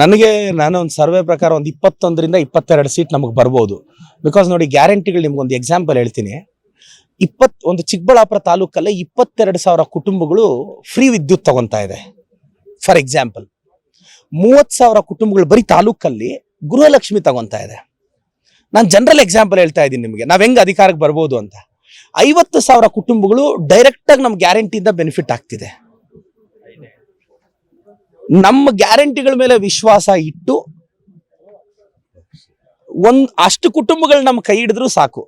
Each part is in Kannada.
ನನಗೆ ಒಂದು ಸರ್ವೆ ಪ್ರಕಾರ ಒಂದು 21ರಿಂದ 22 ಸೀಟ್ ನಮಗೆ ಬರ್ಬೋದು. ಬಿಕಾಸ್ ನೋಡಿ, ಗ್ಯಾರಂಟಿಗಳು ನಿಮ್ಗೊಂದು ಎಕ್ಸಾಂಪಲ್ ಹೇಳ್ತೀನಿ. ಒಂದು ಚಿಕ್ಕಬಳ್ಳಾಪುರ ತಾಲೂಕಲ್ಲೇ 22,000 ಕುಟುಂಬಗಳು ಫ್ರೀ ವಿದ್ಯುತ್ ತಗೊಂತಾ ಇದೆ. ಫಾರ್ ಎಕ್ಸಾಂಪಲ್ 30,000 ಕುಟುಂಬಗಳು ಬರೀ ತಾಲೂಕಲ್ಲಿ ಗೃಹಲಕ್ಷ್ಮಿ ತಗೊಂತಾ ಇದೆ. ನಾನು ಜನರಲ್ ಎಕ್ಸಾಂಪಲ್ ಹೇಳ್ತಾ ಇದ್ದೀನಿ ನಿಮಗೆ, ನಾವ್ ಹೆಂಗ್ ಅಧಿಕಾರಕ್ಕೆ ಬರ್ಬೋದು ಅಂತ. 50,000 ಕುಟುಂಬಗಳು ಡೈರೆಕ್ಟ್ ಆಗಿ ನಮ್ ಗ್ಯಾರಂಟಿಯಿಂದ ಬೆನಿಫಿಟ್ ಆಗ್ತಿದೆ. ನಮ್ಮ ಗ್ಯಾರಂಟಿಗಳ ಮೇಲೆ ವಿಶ್ವಾಸ ಇಟ್ಟು ಅಷ್ಟು ಕುಟುಂಬಗಳು ನಮ್ಮ ಕೈ ಹಿಡಿದ್ರು ಸಾಕು,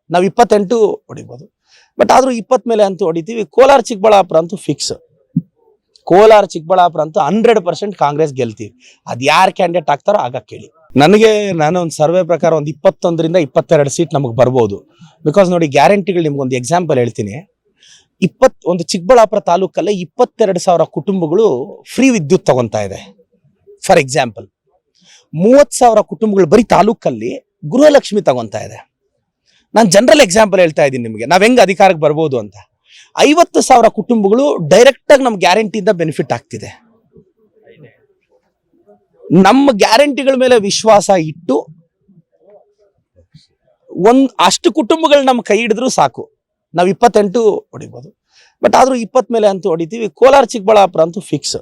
ನಾವು 28 ಹೊಡಿಬೋದು. ಬಟ್ ಆದ್ರೂ 20 ಮೇಲೆ ಅಂತೂ ಹೊಡಿತೀವಿ. ಕೋಲಾರ ಚಿಕ್ಕಬಳ್ಳಾಪುರ ಅಂತೂ ಫಿಕ್ಸ್. ಕೋಲಾರ ಚಿಕ್ಕಬಳ್ಳಾಪುರ ಅಂತೂ 100% ಕಾಂಗ್ರೆಸ್ ಗೆಲ್ತೀವಿ. ಅದ್ ಯಾರು ಕ್ಯಾಂಡಿಡೇಟ್ ಆಗ್ತಾರೋ ಆಗ ಕೇಳಿ. ನನಗೆ ಒಂದು ಸರ್ವೆ ಪ್ರಕಾರ ಒಂದು 21ರಿಂದ 22 ಸೀಟ್ ನಮಗೆ ಬರ್ಬೋದು. ಬಿಕಾಸ್ ನೋಡಿ, ಗ್ಯಾರಂಟಿಗಳು ನಿಮ್ಗೊಂದು ಎಕ್ಸಾಂಪಲ್ ಹೇಳ್ತೀನಿ. ಒಂದು ಚಿಕ್ಕಬಳ್ಳಾಪುರ ತಾಲೂಕಲ್ಲೇ 22,000 ಕುಟುಂಬಗಳು ಫ್ರೀ ವಿದ್ಯುತ್ ತಗೊಂತಾ ಇದೆ. ಫಾರ್ ಎಕ್ಸಾಂಪಲ್ 30,000 ಕುಟುಂಬಗಳು ಬರೀ ತಾಲೂಕಲ್ಲಿ ಗೃಹಲಕ್ಷ್ಮಿ ತಗೊಂತಾ ಇದೆ. ನಾನು ಜನರಲ್ ಎಕ್ಸಾಂಪಲ್ ಹೇಳ್ತಾ ಇದ್ದೀನಿ ನಿಮಗೆ, ನಾವ್ ಹೆಂಗ್ ಅಧಿಕಾರಕ್ಕೆ ಬರ್ಬೋದು ಅಂತ. 50,000 ಕುಟುಂಬಗಳು ಡೈರೆಕ್ಟ್ ಆಗಿ ನಮ್ ಗ್ಯಾರಂಟಿಯಿಂದ ಬೆನಿಫಿಟ್ ಆಗ್ತಿದೆ. ನಮ್ಮ ಗ್ಯಾರಂಟಿಗಳ ಮೇಲೆ ವಿಶ್ವಾಸ ಇಟ್ಟು ಅಷ್ಟು ಕುಟುಂಬಗಳು ನಮ್ಮ ಕೈ ಹಿಡಿದ್ರು ಸಾಕು, ನಾವು 28 ಹೊಡಿಬೋದು. ಬಟ್ ಆದ್ರೂ 20 ಮೇಲೆ ಅಂತೂ ಹೊಡಿತೀವಿ. ಕೋಲಾರ ಚಿಕ್ಕಬಳ್ಳಾಪುರ ಅಂತೂ ಫಿಕ್ಸ್.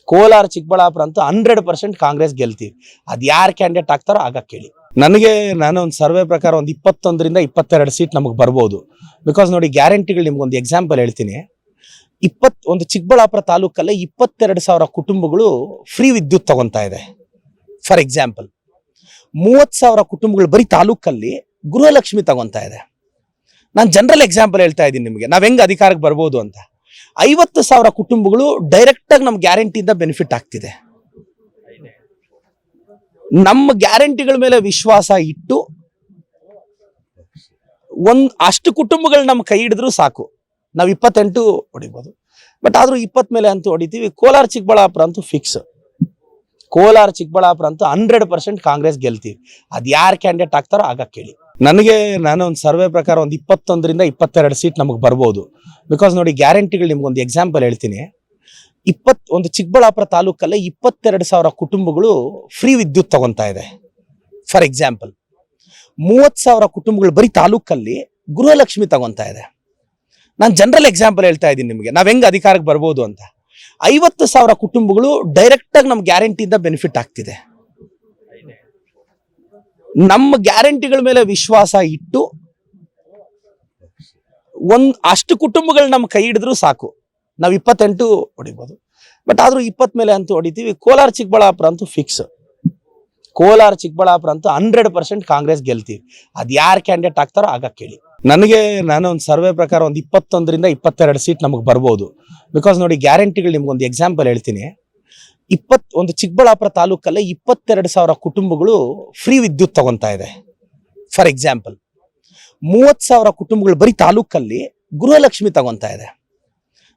ಕೋಲಾರ ಚಿಕ್ಕಬಳ್ಳಾಪುರ ಅಂತೂ 100% ಕಾಂಗ್ರೆಸ್ ಗೆಲ್ತೀವಿ. ಅದ್ ಯಾರು ಕ್ಯಾಂಡಿಡೇಟ್ ಆಗ್ತಾರೋ ಆಗ ಕೇಳಿ. ನನಗೆ ಒಂದು ಸರ್ವೆ ಪ್ರಕಾರ ಒಂದು 21ರಿಂದ 22 ಸೀಟ್ ನಮಗೆ ಬರ್ಬೋದು. ಬಿಕಾಸ್ ನೋಡಿ, ಗ್ಯಾರಂಟಿಗಳು ನಿಮ್ಗೊಂದು ಎಕ್ಸಾಂಪಲ್ ಹೇಳ್ತೀನಿ. ಒಂದು ಚಿಕ್ಕಬಳ್ಳಾಪುರ ತಾಲೂಕಲ್ಲೇ 22,000 ಕುಟುಂಬಗಳು ಫ್ರೀ ವಿದ್ಯುತ್ ತಗೊಂತಾ ಇದೆ. ಫಾರ್ ಎಕ್ಸಾಂಪಲ್ 30,000 ಕುಟುಂಬಗಳು ಬರೀ ತಾಲೂಕಲ್ಲಿ ಗೃಹಲಕ್ಷ್ಮಿ ತಗೊಂತಾ ಇದೆ. ನಾನು ಜನರಲ್ ಎಕ್ಸಾಂಪಲ್ ಹೇಳ್ತಾ ಇದ್ದೀನಿ ನಿಮಗೆ, ನಾವ್ ಹೆಂಗ್ ಅಧಿಕಾರಕ್ಕೆ ಬರ್ಬೋದು ಅಂತ. 50,000 ಕುಟುಂಬಗಳು ಡೈರೆಕ್ಟ್ ಆಗಿ ನಮ್ ಗ್ಯಾರಂಟಿಯಿಂದ ಬೆನಿಫಿಟ್ ಆಗ್ತಿದೆ. ನಮ್ಮ ಗ್ಯಾರಂಟಿಗಳ ಮೇಲೆ ವಿಶ್ವಾಸ ಇಟ್ಟು ಅಷ್ಟು ಕುಟುಂಬಗಳು ನಮ್ಮ ಕೈ ಹಿಡಿದ್ರು ಸಾಕು, ನಾವು 28 ಹೊಡಿಬೋದು. ಬಟ್ ಆದ್ರೂ 20 ಮೇಲೆ ಅಂತೂ ಹೊಡಿತೀವಿ. ಕೋಲಾರ ಚಿಕ್ಕಬಳ್ಳಾಪುರ ಅಂತೂ ಫಿಕ್ಸ್. ಕೋಲಾರ ಚಿಕ್ಕಬಳ್ಳಾಪುರ ಅಂತೂ 100% ಕಾಂಗ್ರೆಸ್ ಗೆಲ್ತೀವಿ. ಅದ್ ಯಾರು ಕ್ಯಾಂಡಿಡೇಟ್ ಆಗ್ತಾರೋ ಆಗ ಕೇಳಿ. ನನಗೆ ಒಂದು ಸರ್ವೆ ಪ್ರಕಾರ ಒಂದು 21ರಿಂದ 22 ಸೀಟ್ ನಮಗೆ ಬರ್ಬೋದು. ಬಿಕಾಸ್ ನೋಡಿ, ಗ್ಯಾರಂಟಿಗಳು ನಿಮ್ಗೊಂದು ಎಕ್ಸಾಂಪಲ್ ಹೇಳ್ತೀನಿ. ಒಂದು ಚಿಕ್ಕಬಳ್ಳಾಪುರ ತಾಲೂಕಲ್ಲೇ 22,000 ಕುಟುಂಬಗಳು ಫ್ರೀ ವಿದ್ಯುತ್ ತಗೊಂತಾ ಇದೆ. ಫಾರ್ ಎಕ್ಸಾಂಪಲ್ 30,000 ಕುಟುಂಬಗಳು ಬರೀ ತಾಲೂಕಲ್ಲಿ ಗೃಹಲಕ್ಷ್ಮಿ ತಗೊಂತಾ ಇದೆ. ನಾನು ಜನರಲ್ ಎಕ್ಸಾಂಪಲ್ ಹೇಳ್ತಾ ಇದ್ದೀನಿ ನಿಮಗೆ, ನಾವ್ ಹೆಂಗ್ ಅಧಿಕಾರಕ್ಕೆ ಬರ್ಬೋದು ಅಂತ. 50,000 ಕುಟುಂಬಗಳು ಡೈರೆಕ್ಟ್ ಆಗಿ ನಮ್ ಗ್ಯಾರಂಟಿಯಿಂದ ಬೆನಿಫಿಟ್ ಆಗ್ತಿದೆ. ನಮ್ಮ ಗ್ಯಾರಂಟಿಗಳ ಮೇಲೆ ವಿಶ್ವಾಸ ಇಟ್ಟು ಅಷ್ಟು ಕುಟುಂಬಗಳು ನಮ್ಮ ಕೈ ಹಿಡಿದ್ರು ಸಾಕು, ನಾವು 28 ಹೊಡಿಬೋದು. ಬಟ್ ಆದ್ರೂ 20 ಮೇಲೆ ಅಂತೂ ಹೊಡಿತೀವಿ. ಕೋಲಾರ ಚಿಕ್ಕಬಳ್ಳಾಪುರ ಅಂತೂ ಫಿಕ್ಸ್. ಕೋಲಾರ ಚಿಕ್ಕಬಳ್ಳಾಪುರ ಅಂತೂ 100% ಕಾಂಗ್ರೆಸ್ ಗೆಲ್ತೀವಿ. ಅದ್ ಯಾರು ಕ್ಯಾಂಡಿಡೇಟ್ ಆಗ್ತಾರೋ ಆಗ ಕೇಳಿ. ನನಗೆ ಒಂದು ಸರ್ವೆ ಪ್ರಕಾರ ಒಂದು 21ರಿಂದ 22 ಸೀಟ್ ನಮಗೆ ಬರ್ಬೋದು. ಬಿಕಾಸ್ ನೋಡಿ, ಗ್ಯಾರಂಟಿಗಳು ನಿಮ್ಗೊಂದು ಎಕ್ಸಾಂಪಲ್ ಹೇಳ್ತೀನಿ. ಒಂದು ಚಿಕ್ಕಬಳ್ಳಾಪುರ ತಾಲೂಕಲ್ಲೇ 22,000 ಕುಟುಂಬಗಳು ಫ್ರೀ ವಿದ್ಯುತ್ ತಗೊಂತಾ ಇದೆ. ಫಾರ್ ಎಕ್ಸಾಂಪಲ್ 30,000 ಕುಟುಂಬಗಳು ಬರೀ ತಾಲೂಕಲ್ಲಿ ಗೃಹಲಕ್ಷ್ಮಿ ತಗೊಂತಾ ಇದೆ.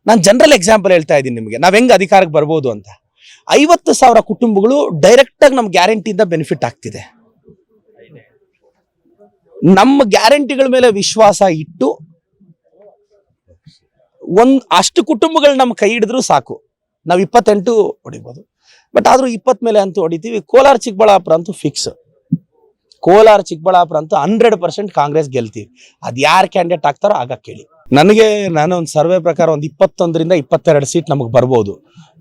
ನಾನು ಜನರಲ್ ಎಕ್ಸಾಂಪಲ್ ಹೇಳ್ತಾ ಇದ್ದೀನಿ ನಿಮಗೆ, ನಾವ್ ಹೆಂಗ್ ಅಧಿಕಾರಕ್ಕೆ ಬರ್ಬೋದು ಅಂತ. 50,000 ಕುಟುಂಬಗಳು ಡೈರೆಕ್ಟ್ ಆಗಿ ನಮ್ ಗ್ಯಾರಂಟಿಯಿಂದ ಬೆನಿಫಿಟ್ ಆಗ್ತಿದೆ. ನಮ್ಮ ಗ್ಯಾರಂಟಿಗಳ ಮೇಲೆ ವಿಶ್ವಾಸ ಇಟ್ಟು ಅಷ್ಟು ಕುಟುಂಬಗಳು ನಮ್ಮ ಕೈ ಹಿಡಿದ್ರು ಸಾಕು, ನಾವು 28 ಹೊಡಿಬೋದು. ಬಟ್ ಆದ್ರೂ 20 ಮೇಲೆ ಅಂತೂ ಹೊಡಿತೀವಿ. ಕೋಲಾರ ಚಿಕ್ಕಬಳ್ಳಾಪುರ ಅಂತೂ ಫಿಕ್ಸ್. ಕೋಲಾರ ಚಿಕ್ಕಬಳ್ಳಾಪುರ ಅಂತೂ 100% ಕಾಂಗ್ರೆಸ್ ಗೆಲ್ತೀವಿ. ಅದ್ ಯಾರು ಕ್ಯಾಂಡಿಡೇಟ್ ಆಗ್ತಾರೋ ಆಗ ಕೇಳಿ. ನನಗೆ ಒಂದು ಸರ್ವೆ ಪ್ರಕಾರ ಒಂದು 21ರಿಂದ 22 ಸೀಟ್ ನಮಗೆ ಬರ್ಬೋದು.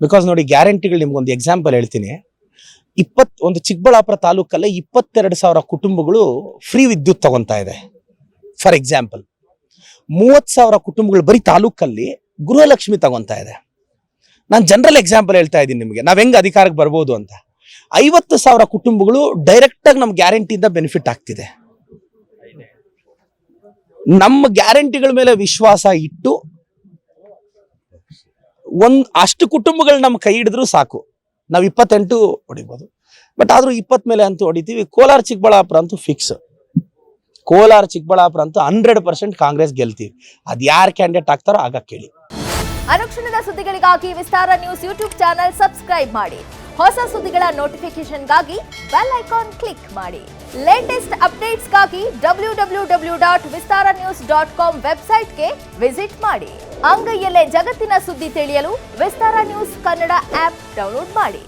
ಬಿಕಾಸ್ ನೋಡಿ, ಗ್ಯಾರಂಟಿಗಳು ನಿಮ್ಗೊಂದು ಎಕ್ಸಾಂಪಲ್ ಹೇಳ್ತೀನಿ. ಒಂದು ಚಿಕ್ಕಬಳ್ಳಾಪುರ ತಾಲೂಕಲ್ಲೇ 22,000 ಕುಟುಂಬಗಳು ಫ್ರೀ ವಿದ್ಯುತ್ ತಗೊಂತಾ ಇದೆ. ಫಾರ್ ಎಕ್ಸಾಂಪಲ್ 30,000 ಕುಟುಂಬಗಳು ಬರೀ ತಾಲೂಕಲ್ಲಿ ಗೃಹಲಕ್ಷ್ಮಿ ತಗೊಂತಾ ಇದೆ. ನಾನು ಜನರಲ್ ಎಕ್ಸಾಂಪಲ್ ಹೇಳ್ತಾ ಇದ್ದೀನಿ ನಿಮಗೆ, ನಾವ್ ಹೆಂಗ್ ಅಧಿಕಾರಕ್ಕೆ ಬರ್ಬೋದು ಅಂತ. 50,000 ಕುಟುಂಬಗಳು ಡೈರೆಕ್ಟ್ ಆಗಿ ನಮ್ ಗ್ಯಾರಂಟಿಯಿಂದ ಬೆನಿಫಿಟ್ ಆಗ್ತಿದೆ. ನಮ್ಮ ಗ್ಯಾರಂಟಿಗಳ ಮೇಲೆ ವಿಶ್ವಾಸ ಇಟ್ಟು ಅಷ್ಟು ಕುಟುಂಬಗಳು ನಮ್ಮ ಕೈ ಹಿಡಿದ್ರು ಸಾಕು, ನಾವು 28 ಹೊಡಿಬೋದು. ಬಟ್ ಆದ್ರೂ 20 ಮೇಲೆ ಅಂತೂ ಹೊಡಿತೀವಿ. ಕೋಲಾರ ಚಿಕ್ಕಬಳ್ಳಾಪುರ ಅಂತೂ ಫಿಕ್ಸ್. ಕೋಲಾರ ಚಿಕ್ಕಬಳ್ಳಾಪುರ ಅಂತೂ 100% ಕಾಂಗ್ರೆಸ್ ಗೆಲ್ತೀವಿ. ಅದ್ ಯಾರು ಕ್ಯಾಂಡಿಡೇಟ್ ಆಗ್ತಾರೋ ಆಗ ಕೇಳಿ. ಅನುಕ್ಷಣದ ಸುದ್ದಿಗಳಿಗಾಗಿ ವಿಸ್ತಾರ ನ್ಯೂಸ್ ಯೂಟ್ಯೂಬ್ ಚಾನೆಲ್ ಸಬ್ಸ್ಕ್ರೈಬ್ ಮಾಡಿ. ಹೊಸ ಸುದ್ದಿಗಳ ನೋಟಿಫಿಕೇಶನ್ಗಾಗಿ ಬೆಲ್ ಐಕಾನ್ ಕ್ಲಿಕ್ ಮಾಡಿ. ಲೇಟೆಸ್ಟ್ ಅಪ್ಡೇಟ್ಸ್ಗಾಗಿ www.vistaranews.com ವೆಬ್ಸೈಟ್ಗೆ ವಿಸಿಟ್ ಮಾಡಿ. ಅಂಗೈಯಲ್ಲೇ ಜಗತ್ತಿನ ಸುದ್ದಿ ತಿಳಿಯಲು ವಿಸ್ತಾರ ನ್ಯೂಸ್ ಕನ್ನಡ ಆಪ್ ಡೌನ್ಲೋಡ್ ಮಾಡಿ.